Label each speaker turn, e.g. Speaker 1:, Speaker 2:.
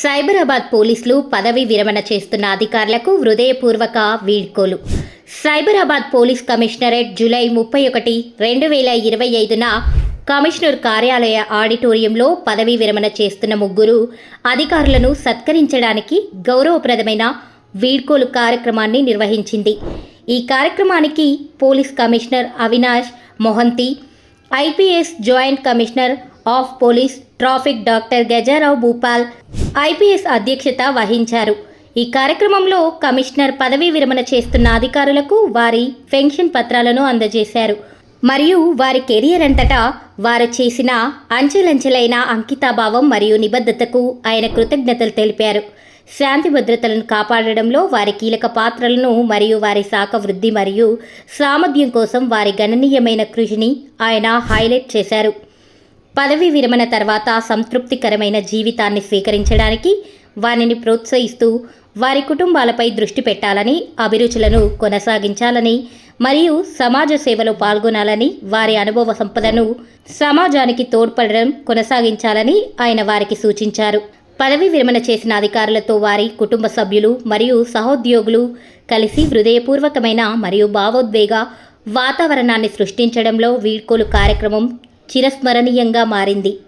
Speaker 1: సైబరాబాద్ పోలీసులు పదవి విరమణ చేస్తున్న అధికారులకు హృదయపూర్వక వీడ్కోలు. సైబరాబాద్ పోలీస్ కమిషనరేట్ జూలై 31, 2025న కమిషనర్ కార్యాలయ ఆడిటోరియంలో పదవీ విరమణ చేస్తున్న ముగ్గురు అధికారులను సత్కరించడానికి గౌరవప్రదమైన వీడ్కోలు కార్యక్రమాన్ని నిర్వహించింది. ఈ కార్యక్రమానికి police commissioner Avinash Mohanty, IPS joint commissioner of police traffic doctor Gajarao Bhupal IPS అధ్యక్షత వహించారు. ఈ కార్యక్రమంలో కమిషనర్ పదవీ విరమణ చేస్తున్న అధికారులకు వారి పెన్షన్ పత్రాలను అందజేశారు. మరియు వారి కెరియర్ అంతటా వారు చేసిన అంచెలంచెలైన అంకితాభావం మరియు నిబద్ధతకు ఆయన కృతజ్ఞతలు తెలిపారు. శాంతి భద్రతలను కాపాడడంలో వారి కీలక పాత్రలను మరియు వారి శాఖ వృద్ధి మరియు సామర్థ్యం కోసం వారి గణనీయమైన కృషిని ఆయన హైలైట్ చేశారు. పదవీ విరమణ తర్వాత సంతృప్తికరమైన జీవితాన్ని స్వీకరించడానికి వారిని ప్రోత్సహిస్తూ వారి కుటుంబాలపై దృష్టి పెట్టాలని, అభిరుచులను కొనసాగించాలని మరియు సమాజ సేవలో పాల్గొనాలని, వారి అనుభవ సంపదను సమాజానికి తోడ్పడడం కొనసాగించాలని ఆయన వారికి సూచించారు. పదవీ విరమణ చేసిన అధికారులతో వారి కుటుంబ సభ్యులు మరియు సహోద్యోగులు కలిసి హృదయపూర్వకమైన మరియు భావోద్వేగ వాతావరణాన్ని సృష్టించడంలో వీడ్కోలు కార్యక్రమం చిరస్మరణీయంగా మారింది.